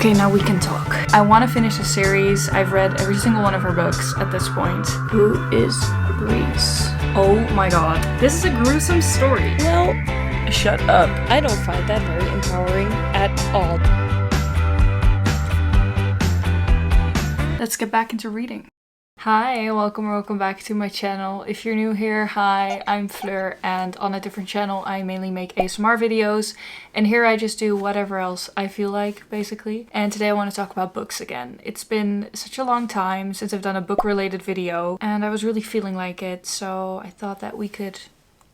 Okay, now we can talk. I want to finish a series. I've read every single one of her books at this point. Who is Grease? Oh my god. This is a gruesome story. Well, shut up. I don't find that very empowering at all. Let's get back into reading. Hi, welcome back to my channel. If you're new here, hi, I'm Fleur, and on a different channel I mainly make ASMR videos, and here I just do whatever else I feel like, basically. And today I want to talk about books again. It's been such a long time since I've done a book related video, and I was really feeling like it, so I thought that we could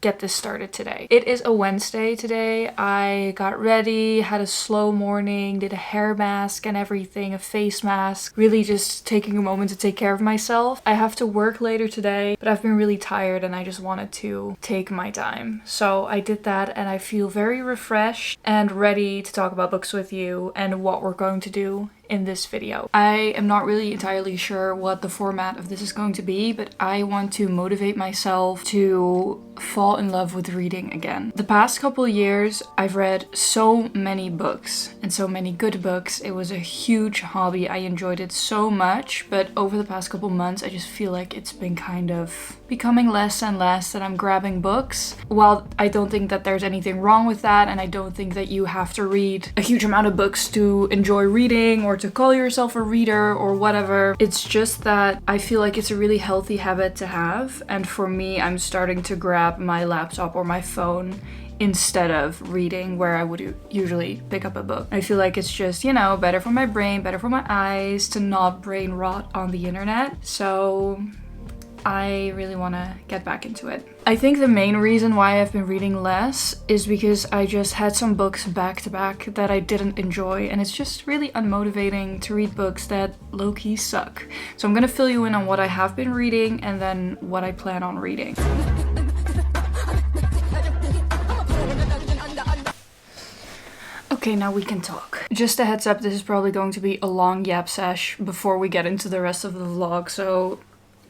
get this started today. It is a Wednesday today. I got ready, had a slow morning, did a hair mask and everything, a face mask, really just taking a moment to take care of myself. I have to work later today, but I've been really tired and I just wanted to take my time. So I did that and I feel very refreshed and ready to talk about books with you and what we're going to do in this video. I am not really entirely sure what the format of this is going to be, but I want to motivate myself to fall in love with reading again. The past couple years, I've read so many books and so many good books. It was a huge hobby. I enjoyed it so much, but over the past couple months, I just feel like it's been kind of becoming less and less that I'm grabbing books. While I don't think that there's anything wrong with that, and I don't think that you have to read a huge amount of books to enjoy reading or to call yourself a reader or whatever. It's just that I feel like it's a really healthy habit to have, and for me, I'm starting to grab my laptop or my phone instead of reading where I would usually pick up a book. I feel like it's just, you know, better for my brain, better for my eyes to not brain rot on the internet. So I really want to get back into it. I think the main reason why I've been reading less is because I just had some books back to back that I didn't enjoy, and it's just really unmotivating to read books that low-key suck. So I'm gonna fill you in on what I have been reading and then what I plan on reading. Okay, now we can talk. Just a heads up, this is probably going to be a long yap sesh before we get into the rest of the vlog, so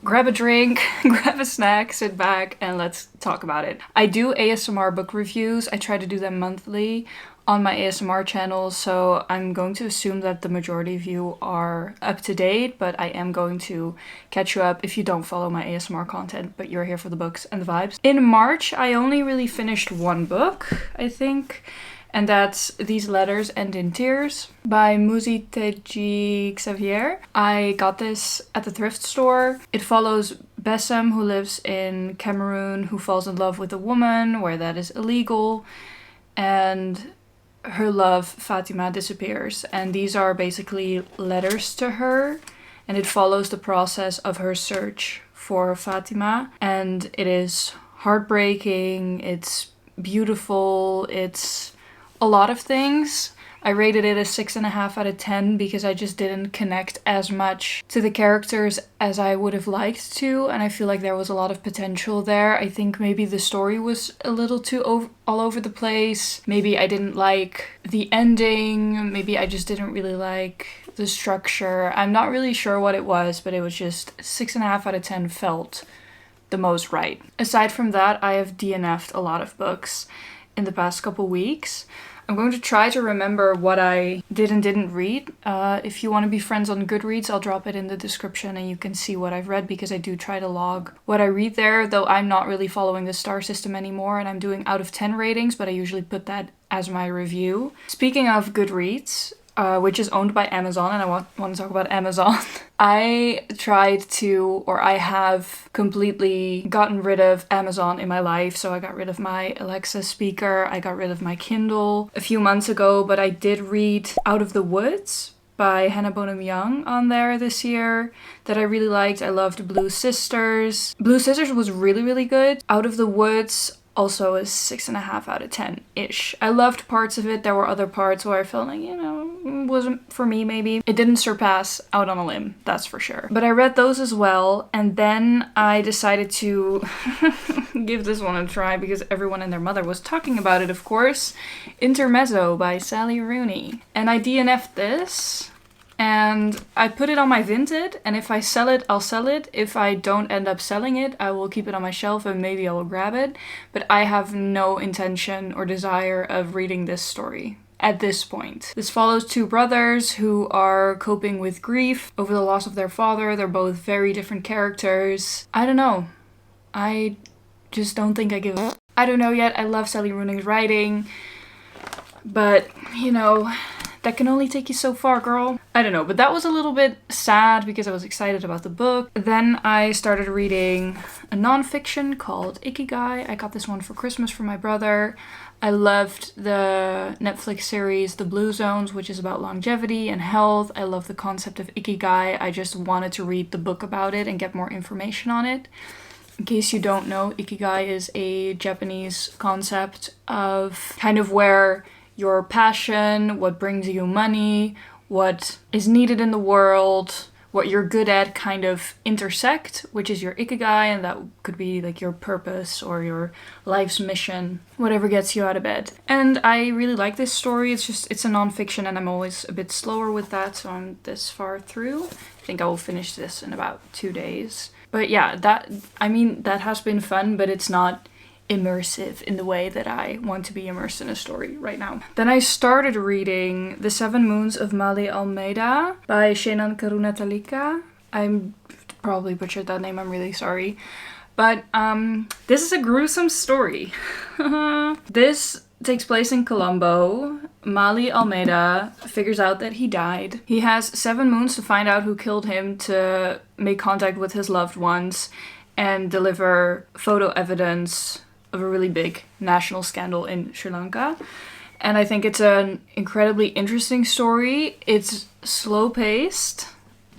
grab a drink, grab a snack, sit back, and let's talk about it. I do ASMR book reviews. I try to do them monthly on my ASMR channel, so I'm going to assume that the majority of you are up to date, but I am going to catch you up if you don't follow my ASMR content, but you're here for the books and the vibes. In March, I only really finished one book, I think, and that's These Letters End in Tears by Muzi Xavier. I got this at the thrift store. It follows Bessem, who lives in Cameroon, who falls in love with a woman where that is illegal, and her love, Fatima, disappears. And these are basically letters to her, and it follows the process of her search for Fatima. And it is heartbreaking, it's beautiful, it's a lot of things. I rated it a 6.5 out of 10 because I just didn't connect as much to the characters as I would have liked to, and I feel like there was a lot of potential there. I think maybe the story was a little too all over the place. Maybe I didn't like the ending. Maybe I just didn't really like the structure. I'm not really sure what it was, but it was just 6.5 out of 10 felt the most right. Aside from that, I have DNF'd a lot of books in the past couple weeks. I'm going to try to remember what I did and didn't read. If you want to be friends on Goodreads, I'll drop it in the description and you can see what I've read, because I do try to log what I read there, though I'm not really following the star system anymore and I'm doing out of 10 ratings, but I usually put that as my review. Speaking of Goodreads, which is owned by Amazon, and I want to talk about Amazon. I have completely gotten rid of Amazon in my life. So I got rid of my Alexa speaker, I got rid of my Kindle a few months ago, but I did read Out of the Woods by Hannah Bonham Young on there this year that I really liked. I loved Blue Sisters. Blue Sisters was really, really good. Out of the Woods also a 6.5 out of 10-ish. I loved parts of it. There were other parts where I felt like, you know, wasn't for me maybe. It didn't surpass Out on a Limb, that's for sure. But I read those as well, and then I decided to give this one a try because everyone and their mother was talking about it, of course. Intermezzo by Sally Rooney. And I DNF'd this. And I put it on my Vinted, and if I sell it, I'll sell it. If I don't end up selling it, I will keep it on my shelf and maybe I will grab it. But I have no intention or desire of reading this story at this point. This follows two brothers who are coping with grief over the loss of their father. They're both very different characters. I don't know. I just don't think I give a... I don't know yet. I love Sally Rooning's writing. But, you know, that can only take you so far, girl. I don't know, but that was a little bit sad because I was excited about the book. Then I started reading a nonfiction called Ikigai. I got this one for Christmas from my brother. I loved the Netflix series The Blue Zones, which is about longevity and health. I love the concept of Ikigai. I just wanted to read the book about it and get more information on it. In case you don't know, Ikigai is a Japanese concept of kind of where your passion, what brings you money, what is needed in the world, what you're good at kind of intersect, which is your ikigai, and that could be like your purpose or your life's mission, whatever gets you out of bed. And I really like this story. It's a nonfiction and I'm always a bit slower with that, so I'm this far through. I think I will finish this in about 2 days. But yeah, that has been fun, but it's not immersive in the way that I want to be immersed in a story right now. Then I started reading The 7 Moons of Maali Almeida by Shenan Karunatalika. I probably butchered that name, I'm really sorry. But this is a gruesome story. This takes place in Colombo. Maali Almeida figures out that he died. He has 7 moons to find out who killed him, to make contact with his loved ones and deliver photo evidence of a really big national scandal in Sri Lanka. And I think it's an incredibly interesting story. It's slow paced.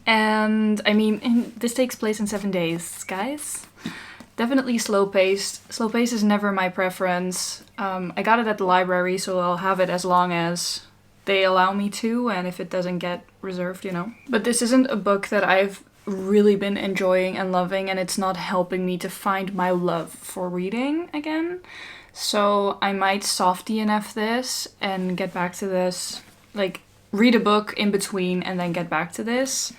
And I mean, this takes place in 7 days, guys. Definitely slow paced. Slow pace is never my preference. I got it at the library, so I'll have it as long as they allow me to, and if it doesn't get reserved, you know. But this isn't a book that I've really been enjoying and loving, and it's not helping me to find my love for reading again. So I might soft DNF this and get back to this, like read a book in between and then get back to this.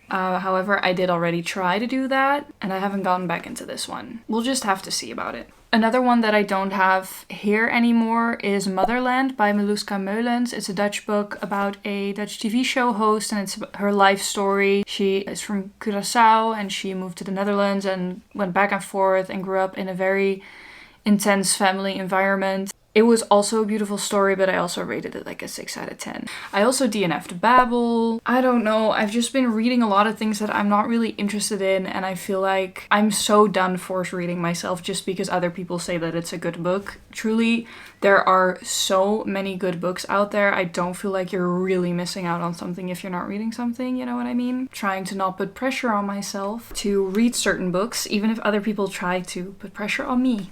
However, I did already try to do that and I haven't gotten back into this one. We'll just have to see about it. Another one that I don't have here anymore is Moederland by Miluska Meulens. It's a Dutch book about a Dutch TV show host, and it's her life story. She is from Curaçao and she moved to the Netherlands and went back and forth and grew up in a very intense family environment. It was also a beautiful story, but I also rated it like a 6 out of 10. I also DNF'd Babel. I don't know, I've just been reading a lot of things that I'm not really interested in, and I feel like I'm so done force reading myself just because other people say that it's a good book. Truly, there are so many good books out there. I don't feel like you're really missing out on something if you're not reading something, you know what I mean? Trying to not put pressure on myself to read certain books, even if other people try to put pressure on me.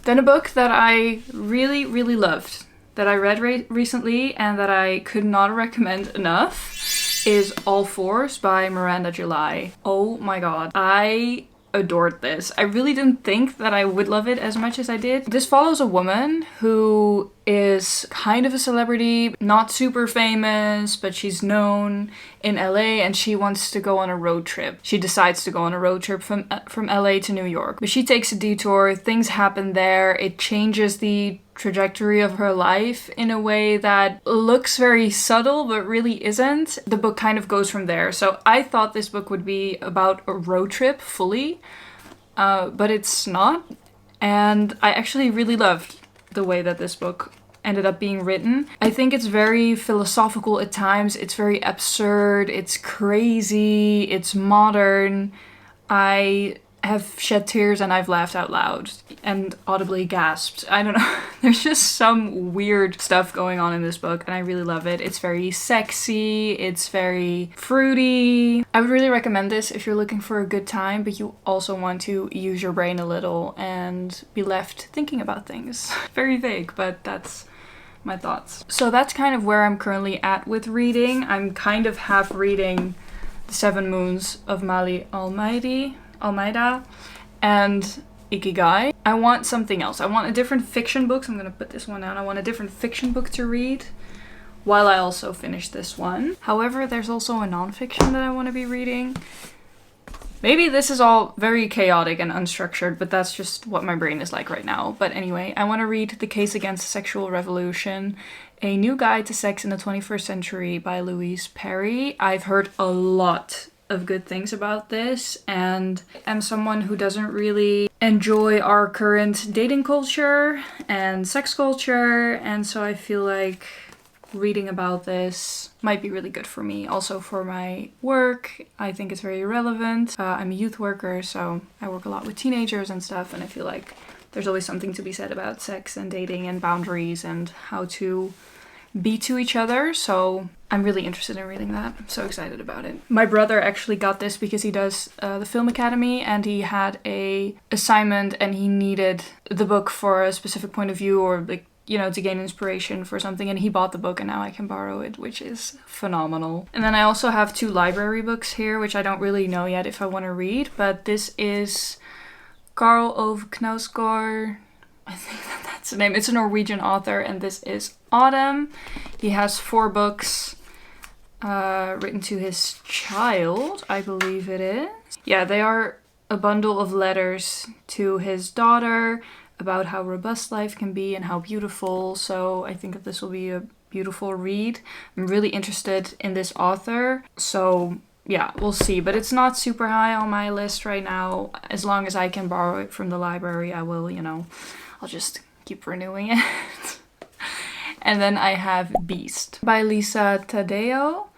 Then a book that I really loved, that I read recently and that I could not recommend enough, is All Fours by Miranda July. Oh my god, I adored this. I really didn't think that I would love it as much as I did. This follows a woman who is kind of a celebrity, not super famous, but she's known in LA and she wants to go on a road trip. She decides to go on a road trip from LA to New York. But she takes a detour, things happen there, it changes the trajectory of her life in a way that looks very subtle but really isn't. The book kind of goes from there. So I thought this book would be about a road trip fully, but it's not. And I actually really loved the way that this book ended up being written. I think it's very philosophical at times, it's very absurd, it's crazy, it's modern. I have shed tears and I've laughed out loud and audibly gasped. I don't know. There's just some weird stuff going on in this book and I really love it. It's very sexy, it's very fruity. I would really recommend this if you're looking for a good time, but you also want to use your brain a little and be left thinking about things. Very vague, but that's my thoughts. So that's kind of where I'm currently at with reading. I'm kind of half reading The 7 Moons of Maali Almeida and Ikigai. I want something else. I want a different fiction book. So I'm gonna put this one down. I want a different fiction book to read while I also finish this one. However, there's also a nonfiction that I want to be reading. Maybe this is all very chaotic and unstructured, but that's just what my brain is like right now. But anyway, I want to read The Case Against Sexual Revolution, A New Guide to Sex in the 21st Century by Louise Perry. I've heard a lot of good things about this, and I'm someone who doesn't really enjoy our current dating culture and sex culture, and so I feel like reading about this might be really good for me. Also for my work, I think it's very relevant. I'm a youth worker, so I work a lot with teenagers and stuff, and I feel like there's always something to be said about sex and dating and boundaries and how to be to each other. So I'm really interested in reading that. I'm so excited about it. My brother actually got this because he does the Film Academy, and he had a assignment and he needed the book for a specific point of view, or like, you know, to gain inspiration for something, and he bought the book and now I can borrow it, which is phenomenal. And then I also have 2 library books here, which I don't really know yet if I want to read, but this is Karl Ove Knausgård. I think that's the name. It's a Norwegian author, and this is Autumn. He has 4 books written to his child, I believe it is. Yeah, they are a bundle of letters to his daughter about how robust life can be and how beautiful. So I think that this will be a beautiful read. I'm really interested in this author, so yeah, we'll see. But it's not super high on my list right now. As long as I can borrow it from the library, I will, you know, I'll just keep renewing it. And then I have Beast by Lisa Taddeo.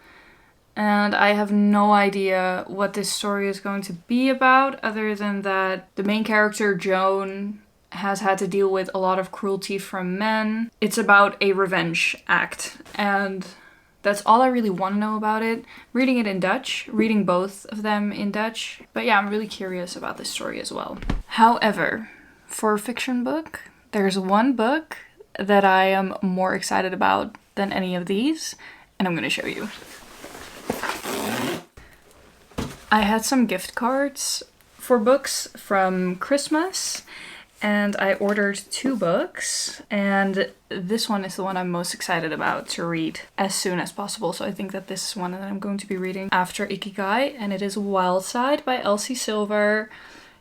And I have no idea what this story is going to be about, other than that the main character, Joan, has had to deal with a lot of cruelty from men. It's about a revenge act, and that's all I really want to know about it. Reading it in Dutch, reading both of them in Dutch. But yeah, I'm really curious about this story as well. However, for a fiction book, there's one book that I am more excited about than any of these, and I'm going to show you. I had some gift cards for books from Christmas, and I ordered 2 books, and this one is the one I'm most excited about to read as soon as possible. So I think that this is one that I'm going to be reading after Ikigai, and it is Wild Side by Elsie Silver.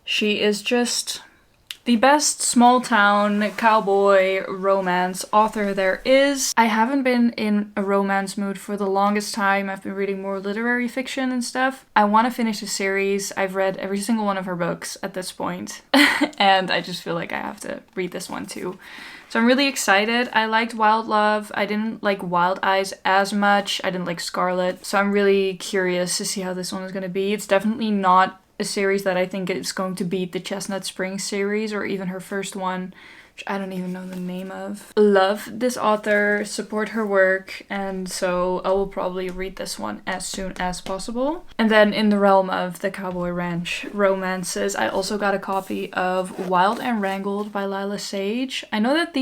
She is just the best small town cowboy romance author there is. I haven't been in a romance mood for the longest time. I've been reading more literary fiction and stuff. I want to finish the series. I've read every single one of her books at this point. And I just feel like I have to read this one too. So I'm really excited. I liked Wild Love. I didn't like Wild Eyes as much. I didn't like Scarlet. So I'm really curious to see how this one is going to be. It's definitely not a series that I think is going to beat the Chestnut Springs series, or even her first one, which I don't even know the name of. Love this author, support her work, and so I will probably read this one as soon as possible. And then in the realm of the Cowboy Ranch romances, I also got a copy of Wild and Wrangled by Lila Sage. I know that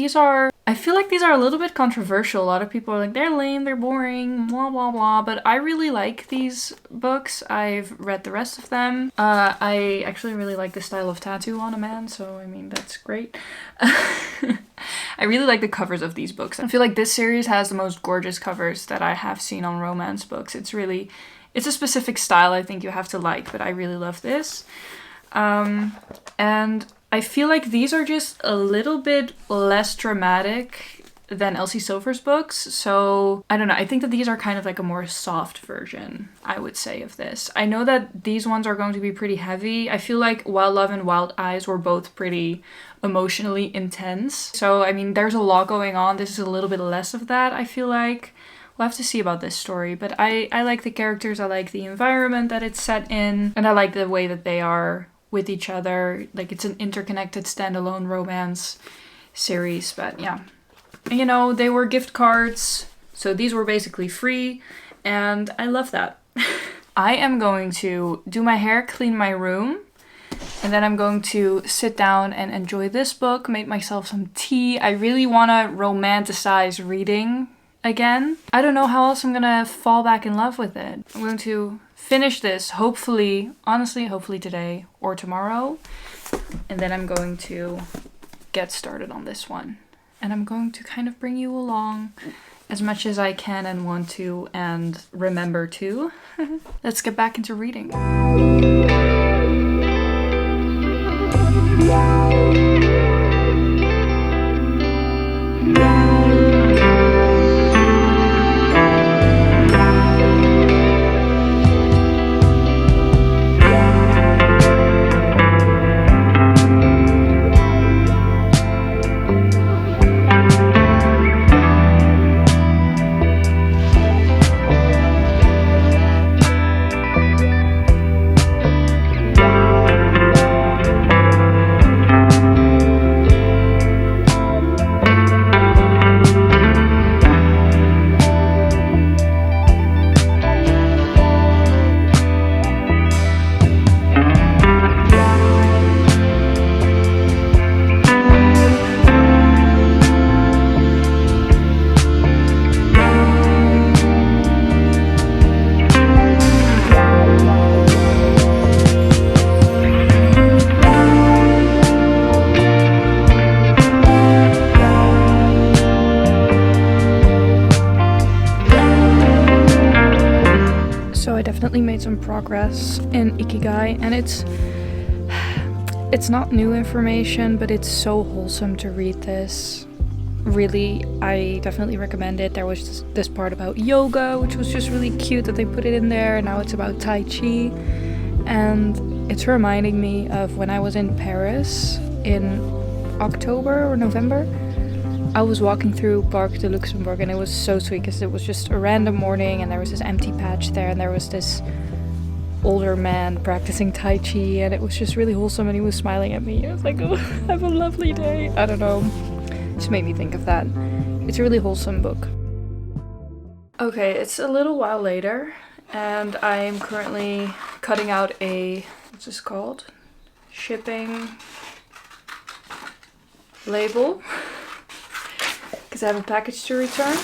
I feel like these are a little bit controversial. A lot of people are like, they're lame, they're boring, blah, blah, blah. But I really like these books. I've read the rest of them. I actually really like the style of tattoo on a man, so I mean, that's great. I really like the covers of these books. I feel like this series has the most gorgeous covers that I have seen on romance books. It's a specific style I think you have to like, but I really love this. And I feel like these are just a little bit less dramatic than Elsie Silver's books. So I don't know. I think that these are kind of like a more soft version, I would say, of this. I know that these ones are going to be pretty heavy. I feel like Wild Love and Wild Eyes were both pretty emotionally intense. So, I mean, there's a lot going on. This is a little bit less of that, I feel like. We'll have to see about this story. But I like the characters. I like the environment that it's set in. And I like the way that they are with each other. Like, it's an interconnected standalone romance series. But yeah, you know, they were gift cards, so these were basically free, and I love that. I am going to do my hair, clean my room, and then I'm going to sit down and enjoy this book, make myself some tea. I really want to romanticize reading again. I don't know how else I'm gonna fall back in love with it. I'm going to finish this, hopefully, honestly, hopefully today or tomorrow, and then I'm going to get started on this one. And I'm going to kind of bring you along as much as I can and want to and remember to. Let's get back into reading. Definitely made some progress in ikigai, and it's not new information, but it's so wholesome to read this. Really, I definitely recommend it. There was this part about yoga, which was just really cute that they put it in there, and now it's about tai chi, and it's reminding me of when I was in Paris in October or November. I was walking through Parc de Luxembourg, and it was so sweet because it was just a random morning and there was this empty patch there and there was this older man practicing Tai Chi, and it was just really wholesome, and he was smiling at me. I was like, oh, have a lovely day. I don't know. It just made me think of that. It's a really wholesome book. Okay, it's a little while later and I am currently cutting out a, what's this called? Shipping label. Because I have a package to return.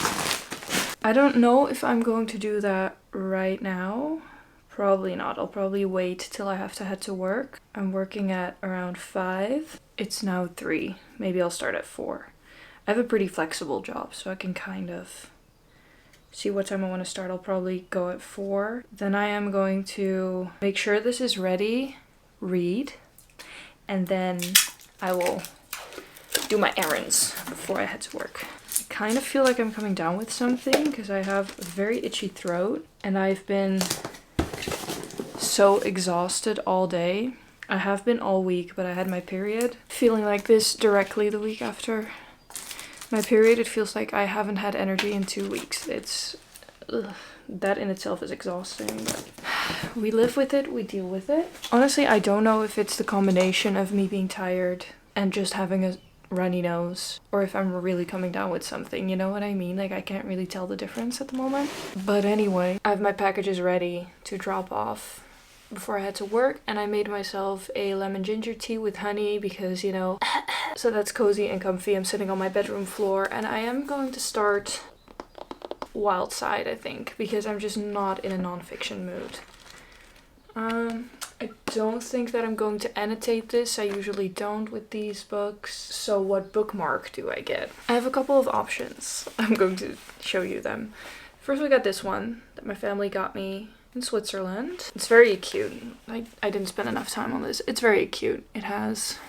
I don't know if I'm going to do that right now. Probably not. I'll probably wait till I have to head to work. I'm working at around 5. It's now 3. Maybe I'll start at 4. I have a pretty flexible job, so I can kind of see what time I want to start. I'll probably go at 4. Then I am going to make sure this is ready, read, and then I will do my errands before I head to work. I kind of feel like I'm coming down with something because I have a very itchy throat and I've been so exhausted all day. I have been all week, but I had my period. Feeling like this directly the week after my period, it feels like I haven't had energy in 2 weeks. That in itself is exhausting, but we live with it, we deal with it. Honestly, I don't know if it's the combination of me being tired and just having a runny nose, or if I'm really coming down with something, you know what I mean? Like, I can't really tell the difference at the moment. But anyway, I have my packages ready to drop off before I head to work, and I made myself a lemon ginger tea with honey because, you know, so that's cozy and comfy. I'm sitting on my bedroom floor, and I am going to start Wild Side, I think, because I'm just not in a non-fiction mood. I don't think that I'm going to annotate this. I usually don't with these books. So what bookmark do I get? I have a couple of options. I'm going to show you them. First, we got this one that my family got me in Switzerland. It's very cute. I didn't spend enough time on this. It's very cute. It has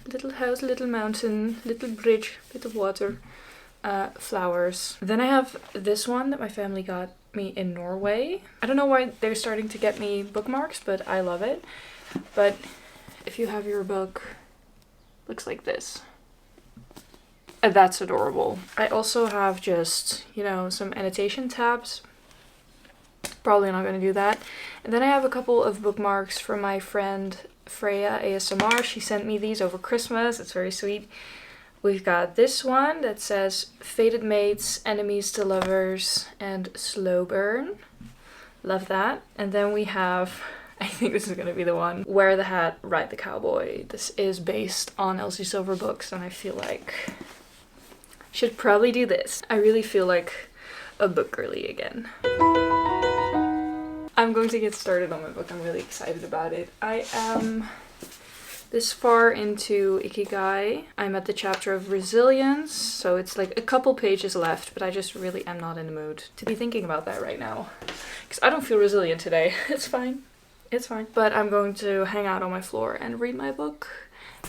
little house, little mountain, little bridge, bit of water, flowers. Then I have this one that my family got me in Norway. I don't know why they're starting to get me bookmarks, but I love it. But if you have your book, looks like this. And that's adorable. I also have just, you know, some annotation tabs. Probably not going to do that. And then I have a couple of bookmarks from my friend Freya ASMR. She sent me these over Christmas. It's very sweet. We've got this one that says Fated Mates, Enemies to Lovers, and Slow Burn. Love that. And then we have, I think this is going to be the one, Wear the Hat, Ride the Cowboy. This is based on Elsie Silver books, and I feel like I should probably do this. I really feel like a book girly again. I'm going to get started on my book. I'm really excited about it. This far into Ikigai, I'm at the chapter of resilience, so it's like a couple pages left, but I just really am not in the mood to be thinking about that right now. Because I don't feel resilient today. It's fine. It's fine. But I'm going to hang out on my floor and read my book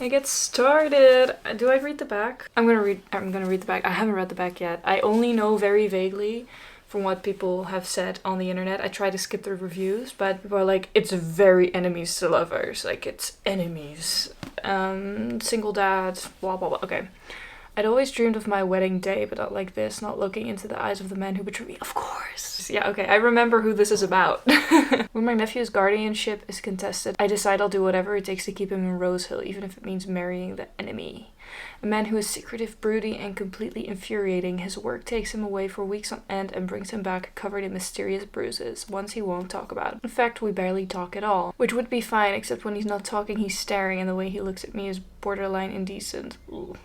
and get started. Do I read the back? I'm gonna read the back. I haven't read the back yet. I only know very vaguely from what people have said on the internet. I try to skip the reviews, but people are like, it's very enemies to lovers. Like, it's enemies. Single dad, blah, blah, blah. Okay. I'd always dreamed of my wedding day, but not like this, not looking into the eyes of the man who betrayed me. Of course. Yeah, okay, I remember who this is about. When my nephew's guardianship is contested, I decide I'll do whatever it takes to keep him in Rosehill, even if it means marrying the enemy. A man who is secretive, broody, and completely infuriating. His work takes him away for weeks on end and brings him back covered in mysterious bruises, ones he won't talk about. In fact, we barely talk at all. Which would be fine, except when he's not talking, he's staring, and the way he looks at me is borderline indecent. Ooh.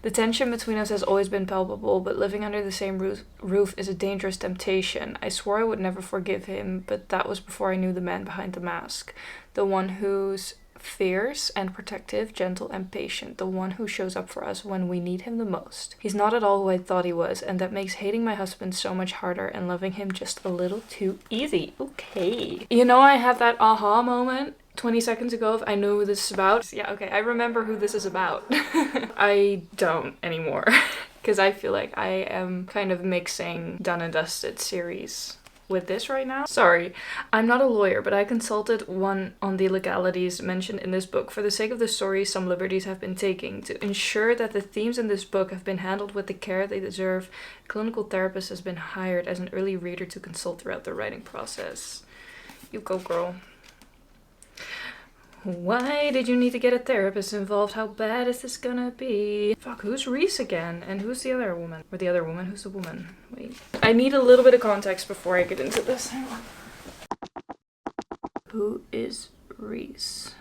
The tension between us has always been palpable, but living under the same roof is a dangerous temptation. I swore I would never forgive him, but that was before I knew the man behind the mask. The one who's fierce and protective, gentle and patient. The one who shows up for us when we need him the most. He's not at all who I thought he was, and that makes hating my husband so much harder and loving him just a little too easy. Okay. You know, I had that aha moment 20 seconds ago if I know who this is about. Yeah, okay, I remember who this is about. I don't anymore. Because I feel like I am kind of mixing done and dusted series with this right now. Sorry, I'm not a lawyer, but I consulted one on the legalities mentioned in this book. For the sake of the story, some liberties have been taken. To ensure that the themes in this book have been handled with the care they deserve, a clinical therapist has been hired as an early reader to consult throughout the writing process. You go, girl. Why did you need to get a therapist involved? How bad is this gonna be? Fuck, who's Reese again? And who's the other woman? Or the other woman? Who's the woman? Wait. I need a little bit of context before I get into this. Hang on. Who is Reese?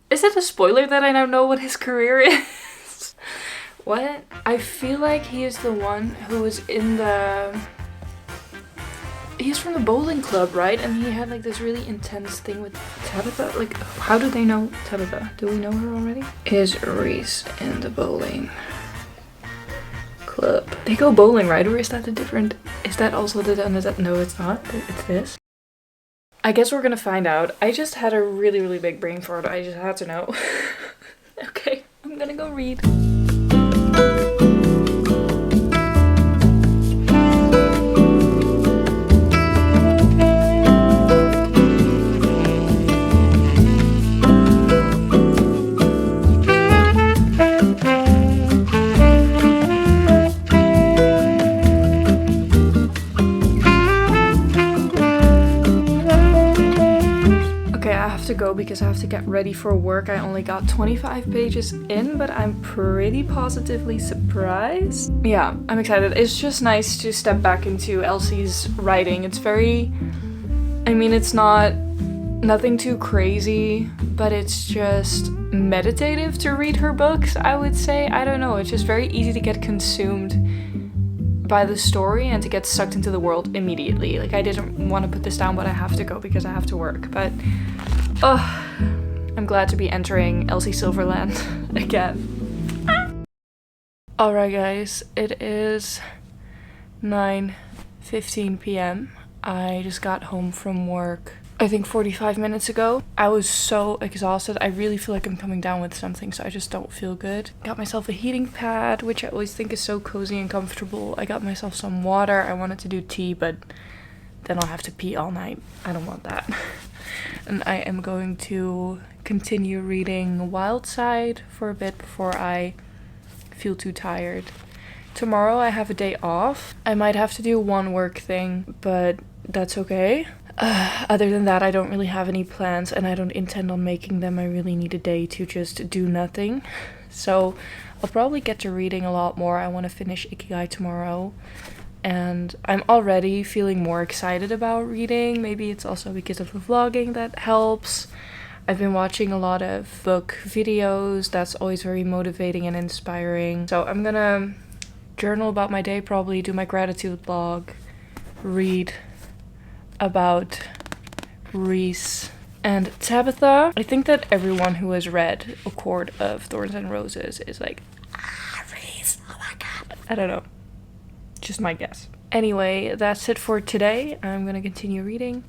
Is it a spoiler that I now know what his career is? What? I feel like he is the one who was in the... He's from the bowling club, right? And he had like this really intense thing with Tabitha. Like, how do they know Tabitha? Do we know her already? Is Reese in the bowling club? They go bowling, right? Or is that a different... Is that also the... No, it's not. It's this. I guess we're gonna find out. I just had a really, really big brain fart. I just had to know. Okay, I'm gonna go read. To go because I have to get ready for work. I only got 25 pages in, but I'm pretty positively surprised. Yeah, I'm excited. It's just nice to step back into Elsie's writing. It's very... I mean, it's nothing too crazy, but it's just meditative to read her books, I would say. I don't know, it's just very easy to get consumed by the story and to get sucked into the world immediately. Like, I didn't want to put this down, but I have to go because I have to work. But oh, I'm glad to be entering Elsie Silverland again. Alright guys, it is 9:15 p.m. I just got home from work, I think 45 minutes ago. I was so exhausted. I really feel like I'm coming down with something, so I just don't feel good. Got myself a heating pad, which I always think is so cozy and comfortable. I got myself some water. I wanted to do tea, but then I'll have to pee all night. I don't want that. And I am going to continue reading Wild Side for a bit before I feel too tired. Tomorrow I have a day off. I might have to do one work thing, but that's okay. Other than that, I don't really have any plans and I don't intend on making them. I really need a day to just do nothing. So I'll probably get to reading a lot more. I want to finish Ikigai tomorrow. And I'm already feeling more excited about reading. Maybe it's also because of the vlogging that helps. I've been watching a lot of book videos. That's always very motivating and inspiring. So I'm gonna journal about my day, probably do my gratitude log, read about Reese, And Tabitha, I think that everyone who has read A Court of Thorns and Roses is like, Reese, oh my god. I don't know. Just my guess. Anyway, that's it for today. I'm gonna continue reading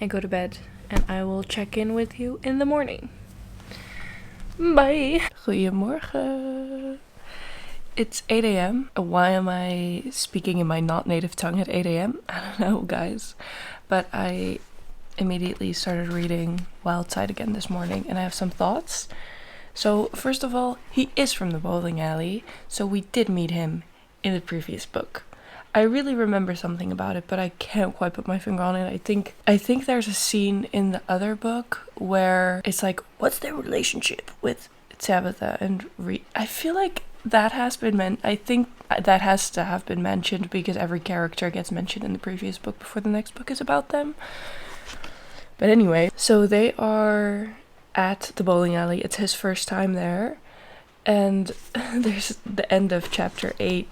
and go to bed, and I will check in with you in the morning. Bye. Goedemorgen. It's 8 a.m. Why am I speaking in my not native tongue at 8 a.m.? I don't know, guys. But I immediately started reading while outside again this morning, and I have some thoughts. So, first of all, he is from the bowling alley, so we did meet him in the previous book. I really remember something about it, but I can't quite put my finger on it. I think there's a scene in the other book where it's like, what's their relationship with Tabitha and I feel like that has been I think that has to have been mentioned because every character gets mentioned in the previous book before the next book is about them. But anyway, so they are at the bowling alley. It's his first time there. And there's the end of chapter 8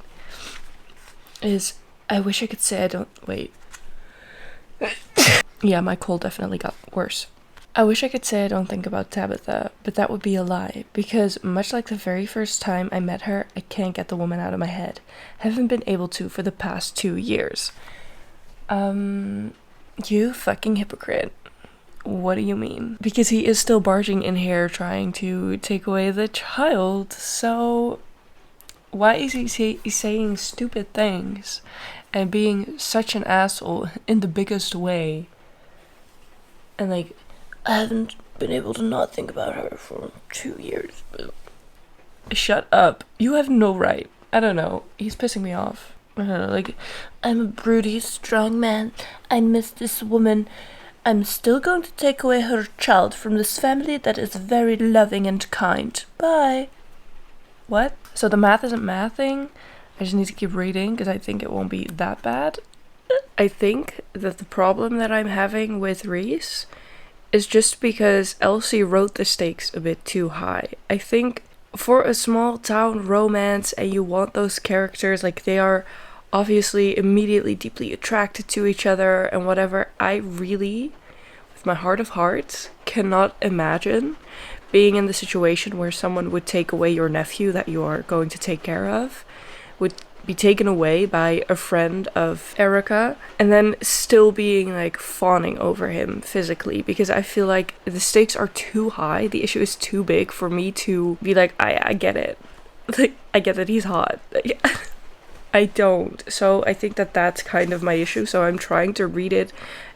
is, I wish I could say I don't, wait. Yeah, my cold definitely got worse. I wish I could say I don't think about Tabitha, but that would be a lie, because much like the very first time I met her, I can't get the woman out of my head. Haven't been able to for the past 2 years. You fucking hypocrite. What do you mean? Because he is still barging in here trying to take away the child, so why is he saying stupid things and being such an asshole in the biggest way? And like, I haven't been able to not think about her for 2 years. Shut up. You have no right. I don't know. He's pissing me off. I don't know, like, I'm a broody, strong man. I miss this woman. I'm still going to take away her child from this family that is very loving and kind. Bye. What? So the math isn't mathing? I just need to keep reading because I think it won't be that bad. I think that the problem that I'm having with Reese is just because Elsie wrote the stakes a bit too high. I think for a small town romance and you want those characters, like they are obviously immediately deeply attracted to each other and whatever, I really, with my heart of hearts, cannot imagine being in the situation where someone would take away your nephew that you are going to take care of, would be taken away by a friend of Erica, and then still being like fawning over him physically, because I feel like the stakes are too high, the issue is too big for me to be like, I get it. Like, I get that he's hot. I don't. So I think that that's kind of my issue, so I'm trying to read it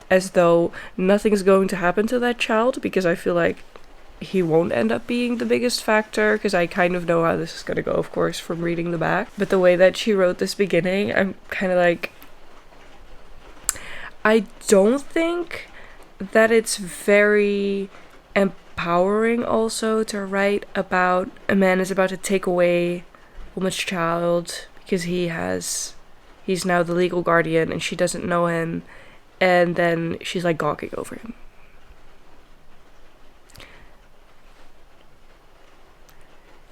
as though nothing's going to happen to that child, because I feel like he won't end up being the biggest factor, because I kind of know how this is going to go, of course, from reading the back. But the way that she wrote this beginning, I'm kind of like, I don't think that it's very empowering also to write about a man is about to take away a woman's child because he's now the legal guardian and she doesn't know him, and then she's like gawking over him.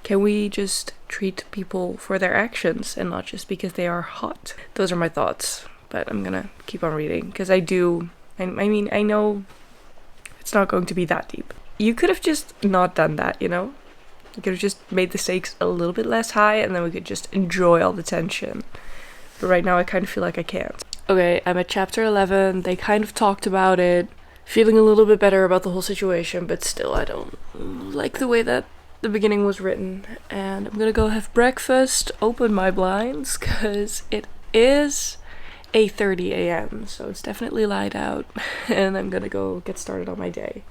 Can we just treat people for their actions and not just because they are hot? Those are my thoughts, but I'm gonna keep on reading because I mean, I know it's not going to be that deep. You could have just not done that, you know? You could have just made the stakes a little bit less high and then we could just enjoy all the tension. But right now I kind of feel like I can't. Okay, I'm at chapter 11. They kind of talked about it. Feeling a little bit better about the whole situation, but still I don't like the way that the beginning was written. And I'm gonna go have breakfast, open my blinds, because it is 8:30 a.m. so it's definitely light out. And I'm gonna go get started on my day.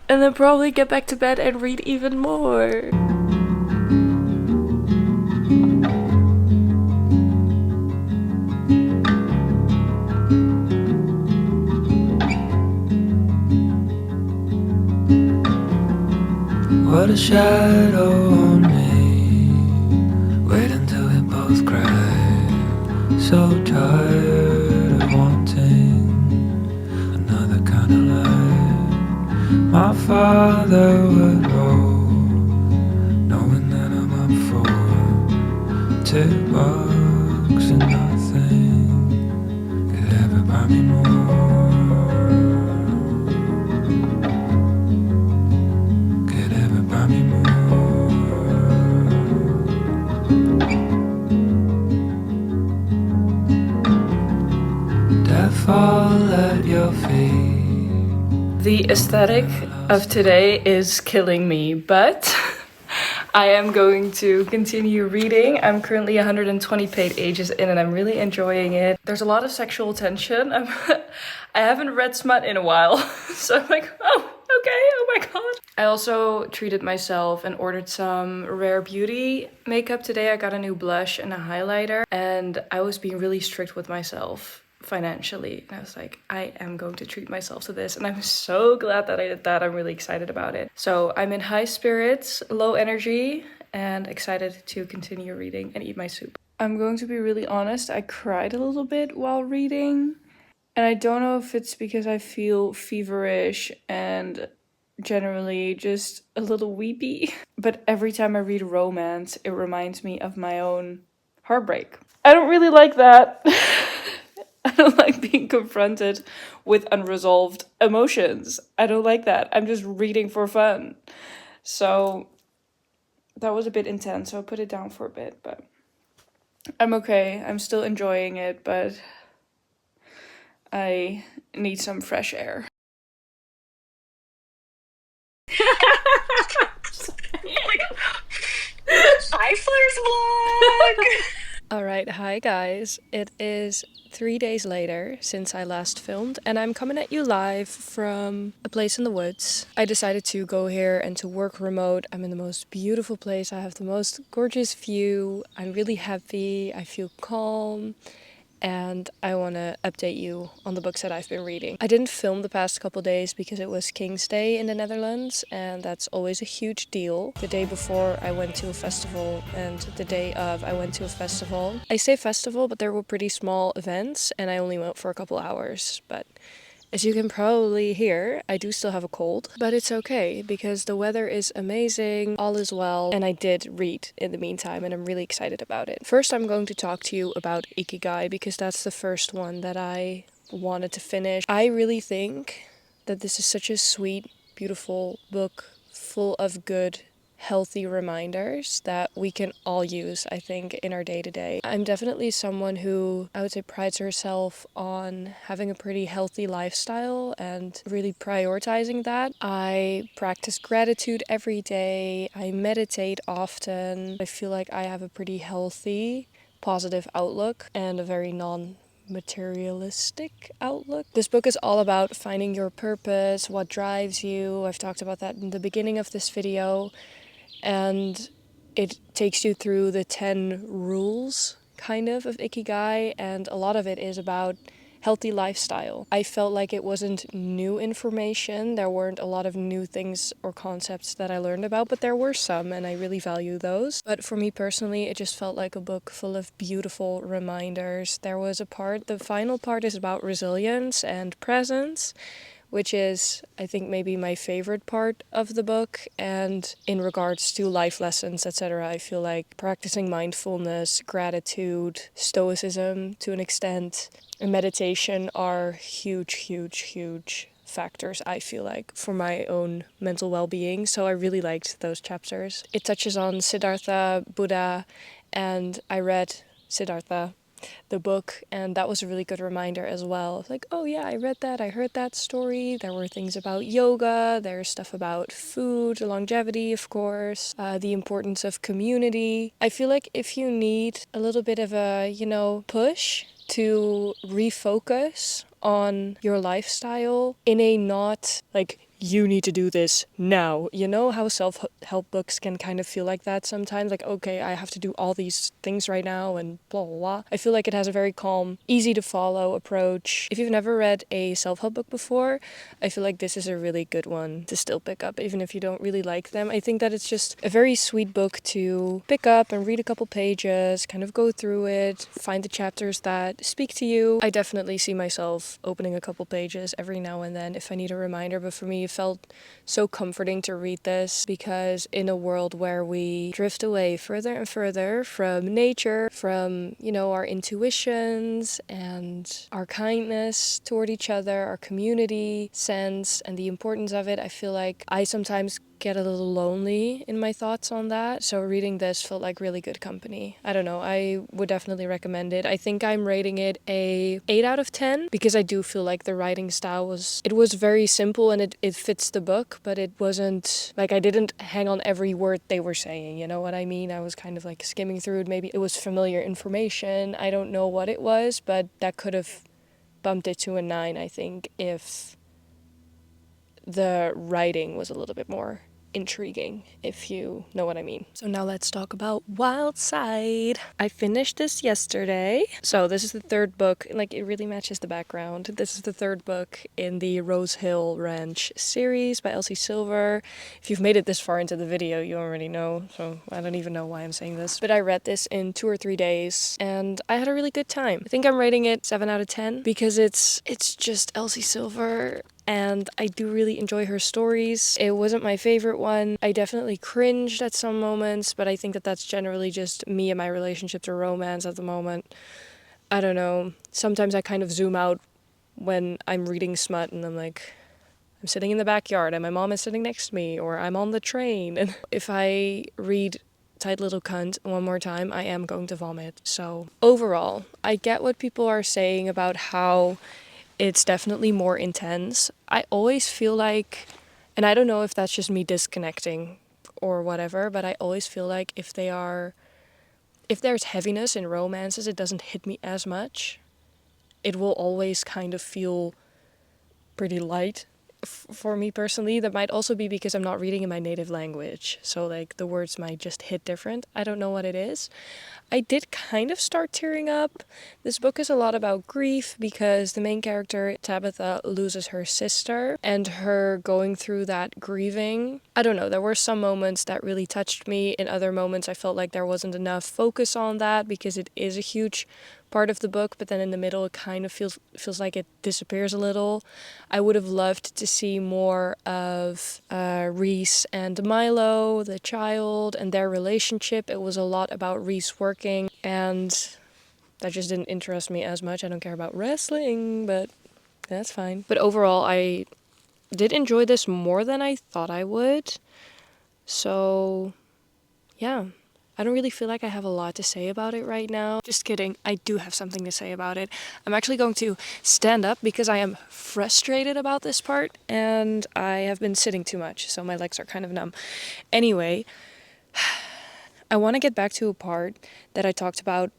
And then probably get back to bed and read even more. What a shadow on me. Wait until we both cry. So tired of wanting another kind of life. My father would roll, knowing that I'm up for $2 and nothing could ever buy me more. fall at your feet. The aesthetic of today is killing me, but I am going to continue reading. I'm currently 120 pages in and I'm really enjoying it. There's a lot of sexual tension. I haven't read smut in a while, so I'm like, oh, okay, oh my god. I also treated myself and ordered some Rare Beauty makeup today. I got a new blush and a highlighter, and I was being really strict with myself financially. And I was like, I am going to treat myself to this. And I'm so glad that I did that. I'm really excited about it. So I'm in high spirits, low energy, and excited to continue reading and eat my soup. I'm going to be really honest. I cried a little bit while reading. And I don't know if it's because I feel feverish and generally just a little weepy. But every time I read romance, it reminds me of my own heartbreak. I don't really like that. I don't like being confronted with unresolved emotions. I don't like that. I'm just reading for fun. So that was a bit intense, so I put it down for a bit, but I'm okay. I'm still enjoying it, but I need some fresh air. Hi, Flair's vlog! Alright, hi guys. It is 3 days later since I last filmed, and I'm coming at you live from a place in the woods. I decided to go here and to work remote. I'm in the most beautiful place. I have the most gorgeous view. I'm really happy. I feel calm. And I want to update you on the books that I've been reading. I didn't film the past couple days because it was King's Day in the Netherlands, and that's always a huge deal. The day before I went to a festival, and the day of I went to a festival. I say festival, but there were pretty small events, and I only went for a couple hours, but as you can probably hear, I do still have a cold, but it's okay because the weather is amazing, all is well, and I did read in the meantime, and I'm really excited about it. First, I'm going to talk to you about Ikigai because that's the first one that I wanted to finish. I really think that this is such a sweet, beautiful book full of good, healthy reminders that we can all use, I think, in our day-to-day. I'm definitely someone who, I would say, prides herself on having a pretty healthy lifestyle and really prioritizing that. I practice gratitude every day. I meditate often. I feel like I have a pretty healthy, positive outlook and a very materialistic outlook. This book is all about finding your purpose, what drives you. I've talked about that in the beginning of this video. And it takes you through the 10 rules, kind of Ikigai, and a lot of it is about healthy lifestyle. I felt like it wasn't new information. There weren't a lot of new things or concepts that I learned about, but there were some, and I really value those. But for me personally, it just felt like a book full of beautiful reminders. There was a part, the final part is about resilience and presence, which is, I think, maybe my favorite part of the book. And in regards to life lessons, etc., I feel like practicing mindfulness, gratitude, stoicism to an extent, and meditation are huge factors, I feel like, for my own mental well-being. So I really liked those chapters. It touches on Siddhartha, Buddha, and I read Siddhartha, the book, and that was a really good reminder as well. Like, oh yeah, I read that, I heard that story. There were things about yoga, there's stuff about food, longevity, of course, the importance of community. I feel like if you need a little bit of a, push to refocus on your lifestyle in a not like you need to do this now. You know how self-help books can kind of feel like that sometimes? Like, okay, I have to do all these things right now and blah, blah, blah. I feel like it has a very calm, easy to follow approach. If you've never read a self-help book before, I feel like this is a really good one to still pick up, even if you don't really like them. I think that it's just a very sweet book to pick up and read a couple pages, kind of go through it, find the chapters that speak to you. I definitely see myself opening a couple pages every now and then if I need a reminder, but for me, it felt so comforting to read this because in a world where we drift away further and further from nature, from, our intuitions and our kindness toward each other, our community sense and the importance of it, I feel like I sometimes get a little lonely in my thoughts on that. So reading this felt like really good company. I don't know, I would definitely recommend it. I think I'm rating it a 8 out of 10 because I do feel like the writing style was very simple and it fits the book, but it wasn't like I didn't hang on every word they were saying, you know what I mean? I was kind of like skimming through it. Maybe it was familiar information. I don't know what it was, but that could have bumped it to a 9, I think, if the writing was a little bit more intriguing, if you know what I mean. So now let's talk about Wild Side. I finished this yesterday. So this is the third book, like it really matches the background. This is the third book in the Rose Hill Ranch series by Elsie Silver. If you've made it this far into the video, you already know, so I don't even know why I'm saying this. But I read this in 2 or 3 days and I had a really good time. I think I'm rating it 7 out of 10 because it's just Elsie Silver. And I do really enjoy her stories. It wasn't my favorite one. I definitely cringed at some moments, but I think that that's generally just me and my relationship to romance at the moment. I don't know. Sometimes I kind of zoom out when I'm reading smut and I'm like, I'm sitting in the backyard and my mom is sitting next to me, or I'm on the train. And if I read Tight Little Cunt one more time, I am going to vomit. So overall, I get what people are saying about how it's definitely more intense. I always feel like, and I don't know if that's just me disconnecting or whatever, but I always feel like if there's heaviness in romances, it doesn't hit me as much. It will always kind of feel pretty light for me personally. That might also be because I'm not reading in my native language, so like the words might just hit different. I don't know what it is. I did kind of start tearing up. This book is a lot about grief because the main character, Tabitha, loses her sister and her going through that grieving. I don't know, there were some moments that really touched me. In other moments I felt like there wasn't enough focus on that because it is a huge part of the book, but then in the middle it kind of feels like it disappears a little. I would have loved to see more of Reese and Milo, the child, and their relationship. It was a lot about Reese working, and that just didn't interest me as much. I don't care about wrestling, but that's fine. But overall, I did enjoy this more than I thought I would. So, yeah. I don't really feel like I have a lot to say about it right now. Just kidding, I do have something to say about it. I'm actually going to stand up because I am frustrated about this part and I have been sitting too much, so my legs are kind of numb. Anyway, I want to get back to a part that I talked about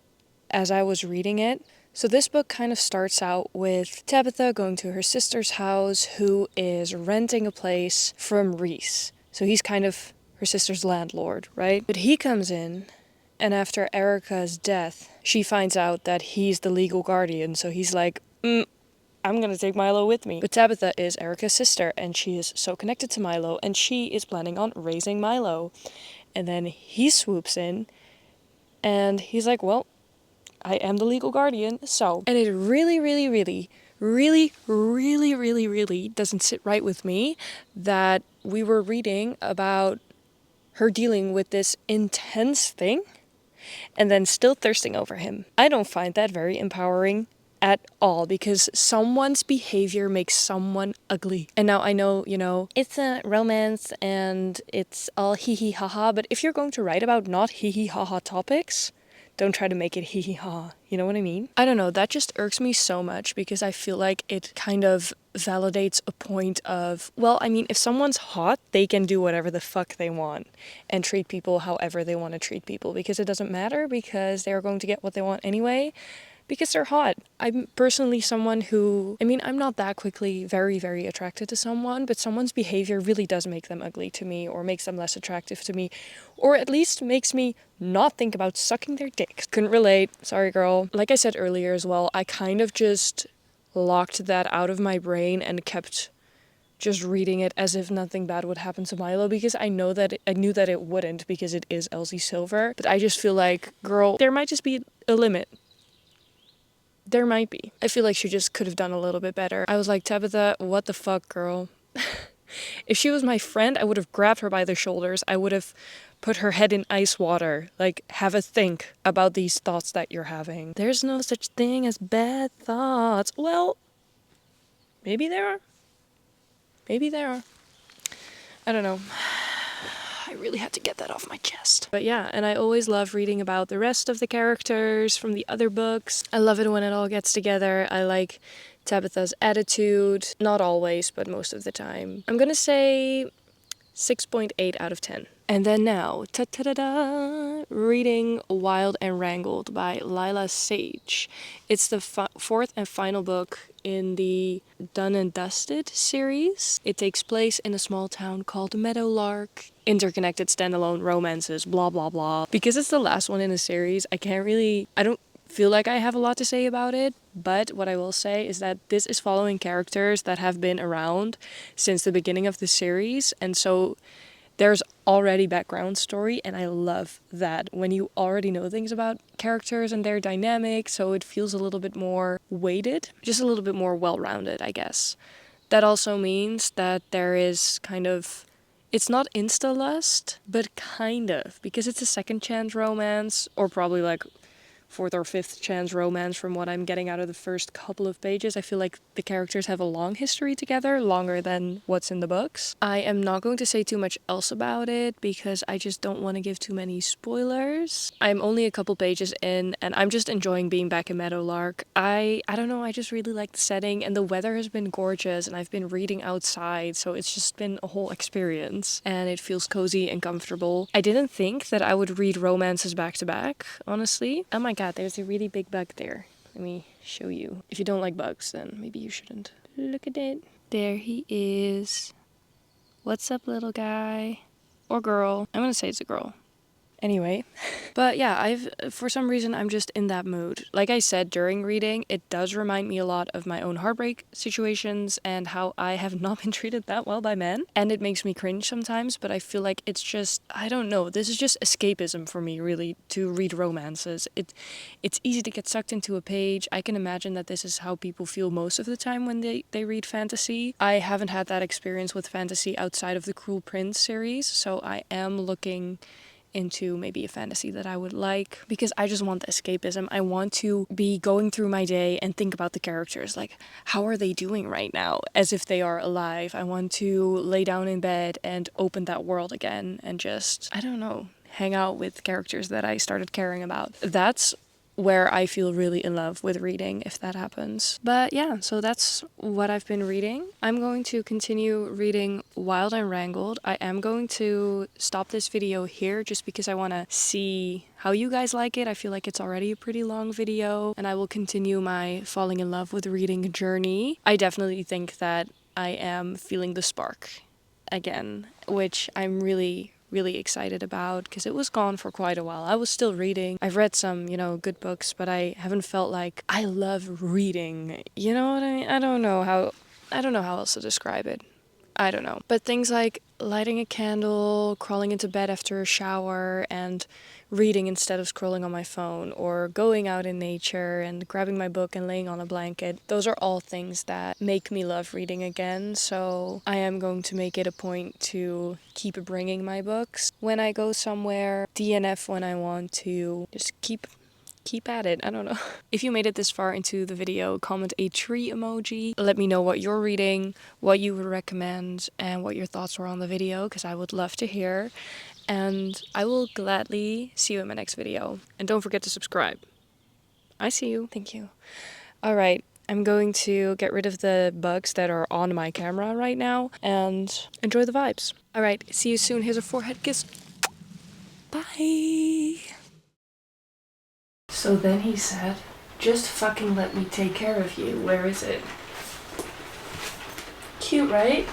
as I was reading it. So this book kind of starts out with Tabitha going to her sister's house, who is renting a place from Reese. So he's kind of her sister's landlord, right? But he comes in, and after Erica's death, she finds out that he's the legal guardian, so he's like, I'm gonna take Milo with me. But Tabitha is Erica's sister, and she is so connected to Milo, and she is planning on raising Milo. And then he swoops in, and he's like, well, I am the legal guardian, so. And it really doesn't sit right with me that we were reading about her dealing with this intense thing and then still thirsting over him. I don't find that very empowering at all, because someone's behavior makes someone ugly. And now I know, it's a romance and it's all hee haha, but if you're going to write about not hee haha topics, don't try to make it hee ha. You know what I mean? I don't know, that just irks me so much because I feel like it kind of validates a point of, well, I mean, if someone's hot, they can do whatever the fuck they want and treat people however they want to treat people, because it doesn't matter, because they're going to get what they want anyway, because they're hot. I'm personally someone who, I'm not that quickly very, very attracted to someone, but someone's behavior really does make them ugly to me, or makes them less attractive to me, or at least makes me not think about sucking their dicks. Couldn't relate. Sorry, girl. Like I said earlier as well, I kind of just locked that out of my brain and kept just reading it as if nothing bad would happen to Milo, because I knew that it wouldn't, because it is Elsie Silver. But I just feel like, girl, there might just be a limit. There might be. I feel like she just could have done a little bit better. I was like, Tabitha, what the fuck, girl? If she was my friend, I would have grabbed her by the shoulders. I would have put her head in ice water. Like, have a think about these thoughts that you're having. There's no such thing as bad thoughts. Well, maybe there are. Maybe there are. I don't know. I really had to get that off my chest. But yeah, and I always love reading about the rest of the characters from the other books. I love it when it all gets together. I like Tabitha's attitude. Not always, but most of the time. I'm gonna say 6.8 out of 10. And then now, ta-ta-da-da, reading Wild and Wrangled by Lila Sage. It's the fourth and final book in the Done and Dusted series. It takes place in a small town called Meadowlark. Interconnected standalone romances, blah blah blah. Because it's the last one in the series, I don't feel like I have a lot to say about it, but what I will say is that this is following characters that have been around since the beginning of the series, and so there's already background story, and I love that when you already know things about characters and their dynamic, so it feels a little bit more weighted, just a little bit more well-rounded, I guess. That also means that there is it's not insta-lust, but kind of, because it's a second chance romance, or probably like fourth or fifth chance romance from what I'm getting out of the first couple of pages. I feel like the characters have a long history together, longer than what's in the books. I am not going to say too much else about it because I just don't want to give too many spoilers. I'm only a couple pages in and I'm just enjoying being back in Meadowlark. I don't know, I just really like the setting and the weather has been gorgeous and I've been reading outside, so it's just been a whole experience and it feels cozy and comfortable. I didn't think that I would read romances back to back, honestly. Oh my god, there's a really big bug there. Let me show you. If you don't like bugs, then maybe you shouldn't. Look at it. There he is. What's up, little guy? Or girl. I'm gonna say it's a girl. Anyway, but yeah, for some reason, I'm just in that mood. Like I said during reading, it does remind me a lot of my own heartbreak situations and how I have not been treated that well by men. And it makes me cringe sometimes, but I feel like it's just, I don't know, this is just escapism for me, really, to read romances. It's easy to get sucked into a page. I can imagine that this is how people feel most of the time when they read fantasy. I haven't had that experience with fantasy outside of the Cruel Prince series, so I am looking into maybe a fantasy that I would like, because I just want the escapism. I want to be going through my day and think about the characters, like how are they doing right now, as if they are alive. I want to lay down in bed and open that world again and just, I don't know, hang out with characters that I started caring about. That's where I feel really in love with reading, if that happens. But yeah, so that's what I've been reading. I'm going to continue reading Wild and Wrangled. I am going to stop this video here just because I want to see how you guys like it. I feel like it's already a pretty long video, and I will continue my falling in love with reading journey. I definitely think that I am feeling the spark again, which I'm really excited about because it was gone for quite a while. I was still reading. I've read some, good books, but I haven't felt like I love reading. You know what I mean? I don't know how else to describe it. I don't know. But things like lighting a candle, crawling into bed after a shower, and reading instead of scrolling on my phone, or going out in nature and grabbing my book and laying on a blanket, those are all things that make me love reading again. So I am going to make it a point to keep bringing my books when I go somewhere, DNF when I want to, just keep at it. I don't know. If you made it this far into the video, comment a tree emoji. Let me know what you're reading, what you would recommend, and what your thoughts were on the video, because I would love to hear. And I will gladly see you in my next video. And don't forget to subscribe. I see you. Thank you. All right. I'm going to get rid of the bugs that are on my camera right now and enjoy the vibes. All right. See you soon. Here's a forehead kiss. Bye. So then he said, just fucking let me take care of you. Where is it? Cute, right?